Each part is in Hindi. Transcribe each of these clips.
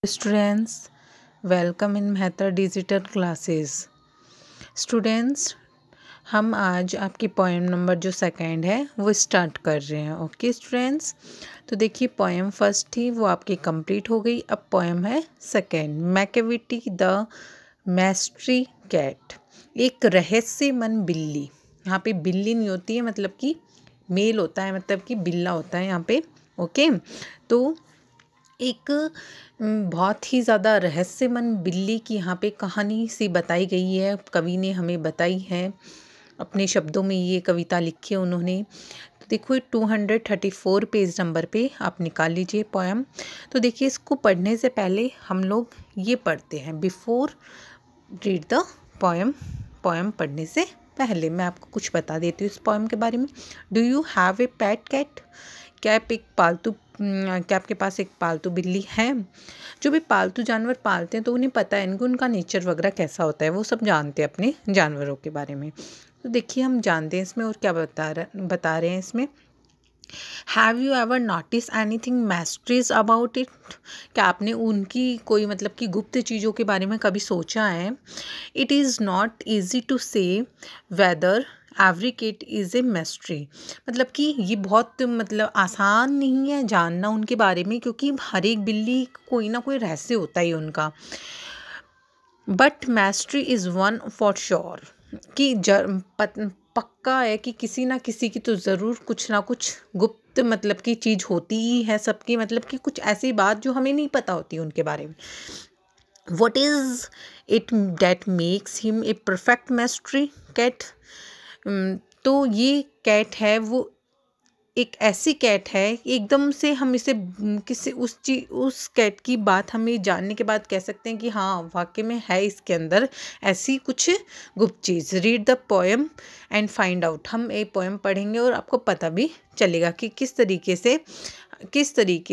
Students, welcome in Mehtar digital classes. Students, हम आज आपकी पोएम नंबर जो सेकंड है वो स्टार्ट कर रहे हैं। ओके स्टूडेंट्स, तो देखिए पोएम फर्स्ट थी वो आपकी कंप्लीट हो गई। अब पोएम है second, Macavity the mystery cat. एक रहस्यमय बिल्ली। यहाँ पे बिल्ली नहीं होती है, मतलब कि मेल होता है, मतलब कि बिल्ला होता है यहाँ पे। ओके, तो एक बहुत ही ज़्यादा रहस्यमय बिल्ली की यहाँ पे कहानी सी बताई गई है। कवि ने हमें बताई है, अपने शब्दों में ये कविता लिखी है उन्होंने। तो देखो 234 पेज नंबर पे आप निकाल लीजिए पोएम। तो देखिए इसको पढ़ने से पहले हम लोग ये पढ़ते हैं, before read the poem. Poem पढ़ने से पहले मैं आपको कुछ बता देती हूँ इस पोएम के बारे में। Do you have a pet cat? क्या आपके पास एक पालतू बिल्ली है? जो भी पालतू जानवर पालते हैं तो उन्हें पता है इनको, उनका नेचर वगैरह कैसा होता है, वो सब जानते हैं अपने जानवरों के बारे में। तो देखिए हम जानते हैं इसमें और क्या बता रहे हैं इसमें। Have you ever notice anything mysteries about it? क्या आपने उनकी कोई मतलब कि गुप्त चीज़ों के बारे में कभी सोचा है? It is not easy to say whether every cat is a mystery. मतलब कि ये बहुत मतलब आसान नहीं है जानना उनके बारे में, क्योंकि हर एक बिल्ली कोई ना कोई रहस्य होता है उनका। But mystery is one for sure, कि पक्का है कि किसी ना किसी की तो ज़रूर कुछ ना कुछ गुप्त मतलब की चीज़ होती ही है सबकी, मतलब कि कुछ ऐसी बात जो हमें नहीं पता होती उनके बारे में। What is it that makes him a perfect mystery cat? तो ये कैट है, वो एक ऐसी कैट है एकदम से हम इसे किसी उस कैट की बात हमें जानने के बाद कह सकते हैं कि हाँ वाकई में है इसके अंदर ऐसी कुछ गुप्त चीज़। Read the poem and find out. हम एक पोएम पढ़ेंगे और आपको पता भी चलेगा कि किस तरीके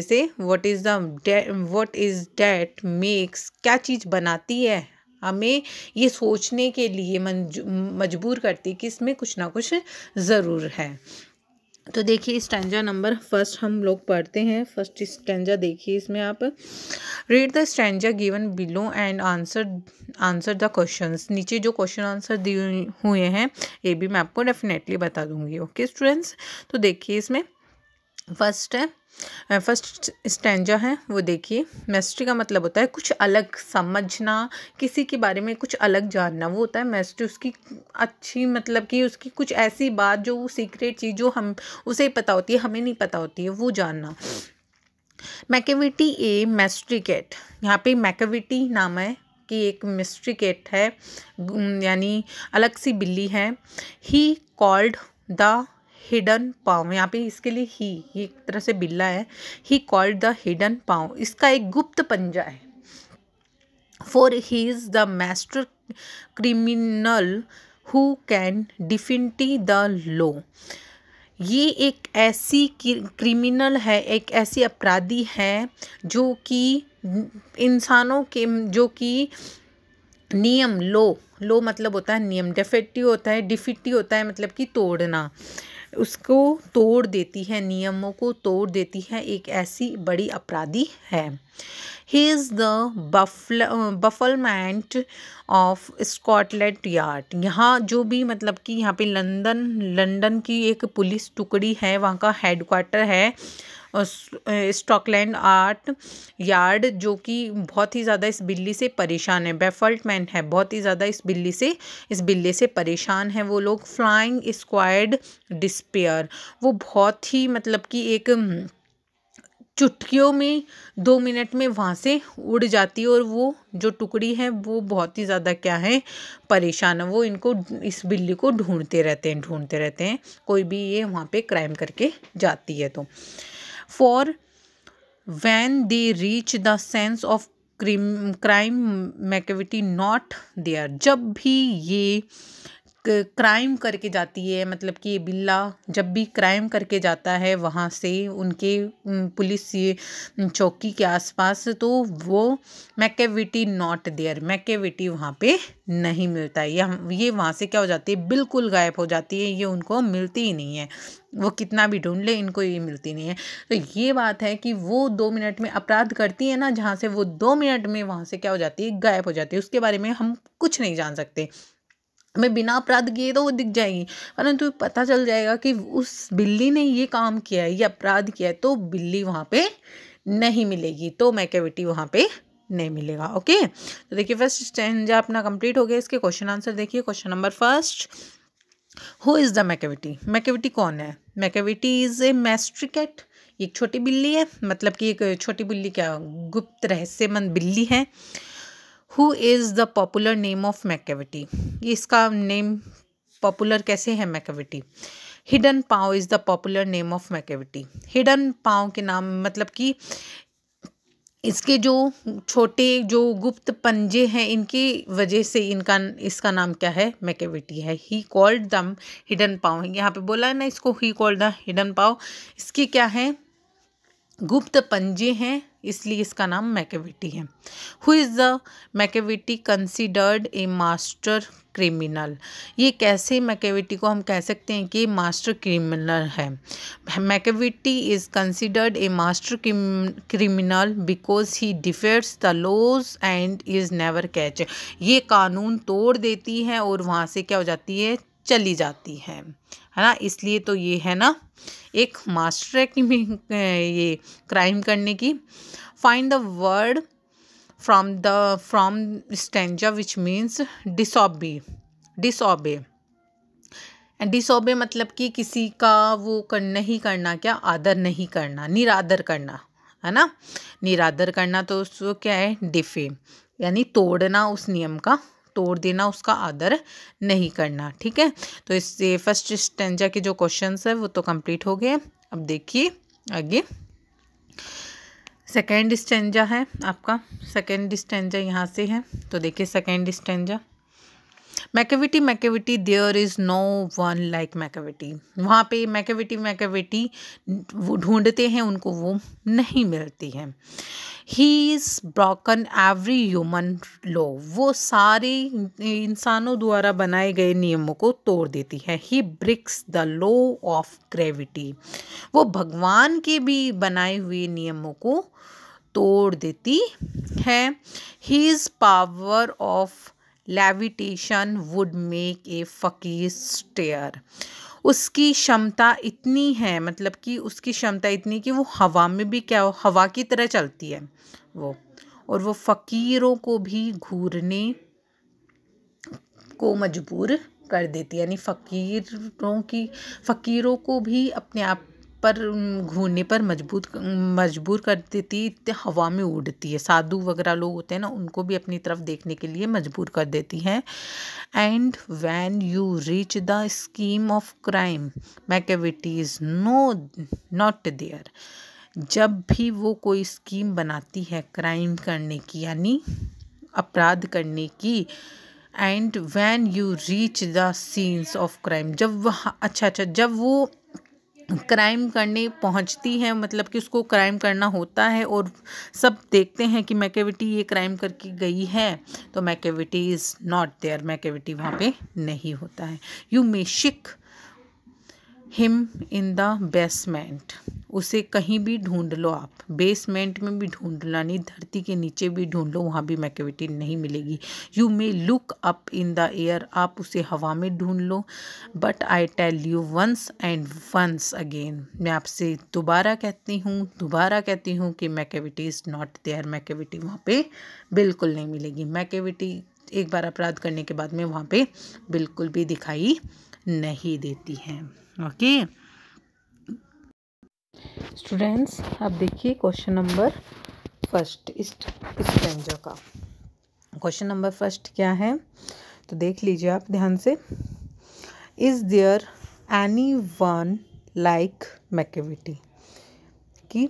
से व्हाट इज़ दैट मेक्स, क्या चीज़ बनाती है हमें ये सोचने के लिए मजबूर करती है कि इसमें कुछ ना कुछ ज़रूर है। तो देखिए स्टैंजा नंबर फर्स्ट हम लोग पढ़ते हैं। फर्स्ट स्टैंजा देखिए इसमें आप। Read the stanza given below and answer the questions. नीचे जो क्वेश्चन आंसर दिए हुए हैं ये भी मैं आपको डेफिनेटली बता दूंगी। ओके स्टूडेंट्स, तो देखिए इसमें फर्स्ट स्टैंजा है वो देखिए। मिस्ट्री का मतलब होता है कुछ अलग समझना, किसी के बारे में कुछ अलग जानना, वो होता है मिस्ट्री। उसकी अच्छी मतलब कि उसकी कुछ ऐसी बात जो सीक्रेट चीज़ जो हम उसे पता होती है हमें नहीं पता होती है, वो जानना। Macavity a mystery cat. यहाँ पे मैकेविटी नाम है कि एक मिस्ट्री कैट है, यानी अलग सी बिल्ली है। ही कॉल्ड द हिडन पाँव। यहाँ पे इसके लिए ही ये एक तरह से बिल्ला है। ही कॉल्ड द हिडन पाँव, इसका एक गुप्त पंजा है। For he is the master criminal who can defy the law. ये एक ऐसी क्रिमिनल है, एक ऐसी अपराधी है जो कि इंसानों के जो कि नियम लो मतलब होता है नियम, डिफेक्टिव होता है मतलब कि तोड़ना, उसको तोड़ देती है, नियमों को तोड़ देती है, एक ऐसी बड़ी अपराधी है। He is the bafflement of Scotland Yard. यहाँ जो भी मतलब कि यहाँ पे लंदन की एक पुलिस टुकड़ी है, वहाँ का हेडक्वार्टर है स्कॉटलैंड यार्ड, जो कि बहुत ही ज़्यादा इस बिल्ली से परेशान है। बेफल्टमैन है, बहुत ही ज़्यादा इस बिल्ली से परेशान है वो लोग। फ्लाइंग स्क्वाड डिस्पेयर, वो बहुत ही मतलब कि एक चुटकियों में 2 मिनट में वहाँ से उड़ जाती है, और वो जो टुकड़ी है वो बहुत ही ज़्यादा क्या है, परेशान है। वो इस बिल्ली को ढूंढते रहते हैं कोई भी ये वहाँ पे क्राइम करके जाती है तो। For when they reach the sense of crime Macavity not there. जब भी ये क्राइम करके जाती है, मतलब कि ये बिल्ला जब भी क्राइम करके जाता है वहाँ से उनके पुलिस ये चौकी के आसपास, तो वो मैकेविटी नॉट देयर, मैकेविटी वहाँ पे नहीं मिलता है। ये वहाँ से क्या हो जाती है, बिल्कुल गायब हो जाती है, ये उनको मिलती ही नहीं है। वो कितना भी ढूंढ ले इनको ये मिलती नहीं है। तो ये बात है कि वो 2 मिनट में अपराध करती है ना, जहाँ से वो 2 मिनट में वहाँ से क्या हो जाती है, गायब हो जाती है। उसके बारे में हम कुछ नहीं जान सकते, हमें बिना अपराध किए तो वो दिख जाएगी, परंतु पता चल जाएगा कि उस बिल्ली ने ये काम किया है, ये अपराध किया है, तो बिल्ली वहाँ पे नहीं मिलेगी, तो मैकेविटी वहाँ पे नहीं मिलेगा। ओके, तो देखिए फर्स्ट स्टैंजा अपना कंप्लीट हो गया। इसके क्वेश्चन आंसर देखिए। Question number first, who is the Macavity, Macavity कौन है? मैकेविटी इज़ ए मैस्ट्रिकेट, एक छोटी बिल्ली है, मतलब कि एक छोटी बिल्ली क्या गुप्त रहस्यमंद बिल्ली है। Who is the popular name of Macavity, ये इसका नेम पॉपुलर कैसे है Macavity. Hidden paw is the popular name of Macavity, hidden paw के नाम मतलब कि इसके जो छोटे जो गुप्त पंजे हैं इनकी वजह से इसका नाम क्या है, मैकेविटी है। ही कॉल्ड द हिडन पाव, यहाँ पे बोला है ना इसको, ही कॉल्ड द हिडन पाव, इसके क्या है, गुप्त पंजे हैं, इसलिए इसका नाम मैकेविटी है। Who is the Macavity considered a master criminal, ये कैसे मैकेविटी को हम कह सकते हैं कि मास्टर क्रिमिनल है। Macavity is considered a master criminal because he defies the laws and is never catch, ये कानून तोड़ देती है और वहाँ से क्या हो जाती है, चली जाती है ना, इसलिए तो ये है ना एक मास्टर है कि ये क्राइम करने की। Find the word from stanza which means disobey, disobey and disobey मतलब कि किसी का वो नहीं करना, क्या आदर नहीं करना, निरादर करना है ना, निरादर करना, तो उसको क्या है, डिफे, यानी तोड़ना, उस नियम का तोड़ देना, उसका आदर नहीं करना। ठीक है, तो इससे फर्स्ट स्टैंजा के जो क्वेश्चंस है वो तो कंप्लीट हो गए। अब देखिए आगे सेकेंड स्टैंजा है आपका, सेकेंड स्टैंजा यहाँ से है, तो देखिए second stanza, Macavity Macavity there is no one like Macavity, वहाँ पे मैकेविटी वो ढूंढते हैं उनको, वो नहीं मिलती है। He is broken every human law, वो सारे इंसानों द्वारा बनाए गए नियमों को तोड़ देती है। He breaks the law of gravity, वो भगवान के भी बनाए हुए नियमों को तोड़ देती है। His power of levitation would make a fakir stare, उसकी क्षमता इतनी है, मतलब कि उसकी क्षमता इतनी कि वो हवा में भी क्या हवा की तरह चलती है वो, और वो फकीरों को भी घूरने को मजबूर कर देती है, यानी फकीरों को भी अपने आप पर घूरने पर मजबूर कर देती, हवा में उड़ती है। साधु वगैरह लोग होते हैं ना, उनको भी अपनी तरफ देखने के लिए मजबूर कर देती हैं। And when you reach the scheme of crime Macavity is not there, जब भी वो कोई स्कीम बनाती है क्राइम करने की, यानी अपराध करने की, and when you reach the scenes of crime, जब जब वो क्राइम करने पहुंचती है, मतलब कि उसको क्राइम करना होता है और सब देखते हैं कि मैकेविटी ये क्राइम करके गई है, तो Macavity is not there, Macavity वहाँ पे नहीं होता है। यू मे शिक हिम इन द बेसमेंट, उसे कहीं भी ढूंढ लो आप, बेसमेंट में भी ढूंढ लो, नहीं धरती के नीचे भी ढूंढ लो, वहाँ भी मैकेविटी नहीं मिलेगी। You may look up in the air, आप उसे हवा में ढूंढ लो, but I tell you once and once again, मैं आपसे दोबारा कहती हूँ कि Macavity is not there, Macavity वहाँ पे बिल्कुल नहीं मिलेगी। मैकेविटी एक बार अपराध करने के बाद में वहाँ पे बिल्कुल भी दिखाई नहीं देती हैं। ओके स्टूडेंट्स, अब देखिए क्वेश्चन नंबर फर्स्ट स्टैंजा का। क्वेश्चन नंबर फर्स्ट क्या है, तो देख लीजिए आप ध्यान से। Is there any one like Macavity, कि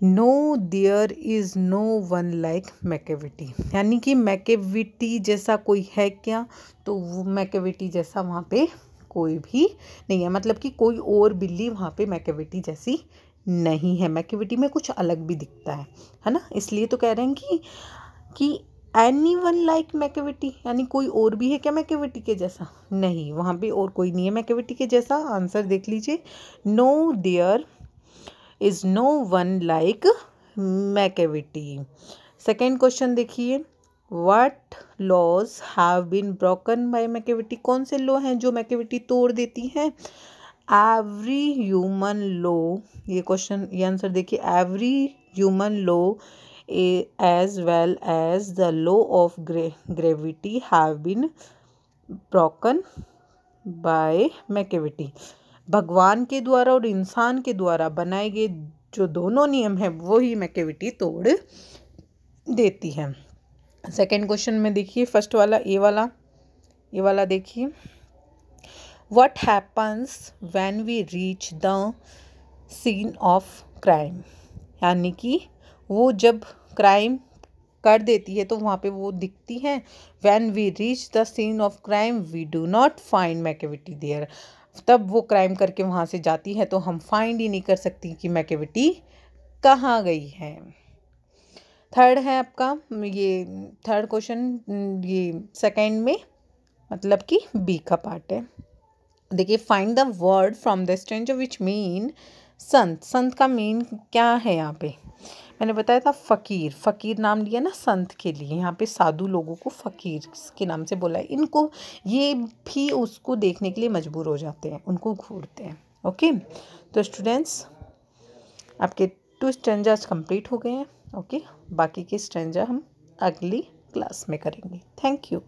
no there is no one like Macavity, यानी कि मैकेविटी जैसा कोई है क्या, तो वो मैकेविटी जैसा वहाँ पे कोई भी नहीं है, मतलब कि कोई और बिल्ली वहाँ पे मैकेविटी जैसी नहीं है। मैकेविटी में कुछ अलग भी दिखता है ना, इसलिए तो कह रहे हैं कि एनी वन लाइक मैकेविटी, यानी कोई और भी है क्या मैकेविटी के जैसा, नहीं, वहाँ पे और कोई नहीं है मैकेविटी के जैसा। आंसर देख लीजिए, no there is no one like Macavity. Second question देखिए, what laws have been broken by Macavity, कौन से लॉ हैं जो मैकेविटी तोड़ देती हैं। एवरी ह्यूमन लॉ, ये क्वेश्चन, ये आंसर देखिए, every human law as well as the law of gravity have been broken by Macavity. भगवान के द्वारा और इंसान के द्वारा बनाए गए जो दोनों नियम हैं वही मैकेविटी तोड़ देती है। सेकेंड क्वेश्चन में देखिए, फर्स्ट वाला ये वाला देखिए, what happens when we reach the scene of crime, यानी कि वो जब क्राइम कर देती है तो वहाँ पे वो दिखती है। When we reach the scene of crime we do not find Macavity there, तब वो क्राइम करके वहाँ से जाती है तो हम फाइंड ही नहीं कर सकती कि मैकेविटी कहाँ गई है। थर्ड है आपका ये थर्ड क्वेश्चन, ये सेकेंड में मतलब कि बी का पार्ट है। देखिए, find the word from the stranger which mean संत। संत का मीन क्या है यहाँ पे, मैंने बताया था फ़कीर, फ़कीर नाम लिया ना संत के लिए, यहाँ पे साधु लोगों को फ़कीर के नाम से बोला है। इनको ये भी उसको देखने के लिए मजबूर हो जाते हैं, उनको घूरते हैं। ओके, तो स्टूडेंट्स आपके 2 स्ट्रेंजर्स कंप्लीट हो गए हैं। ओके, बाकी के स्ट्रेंजर हम अगली क्लास में करेंगे। Thank you.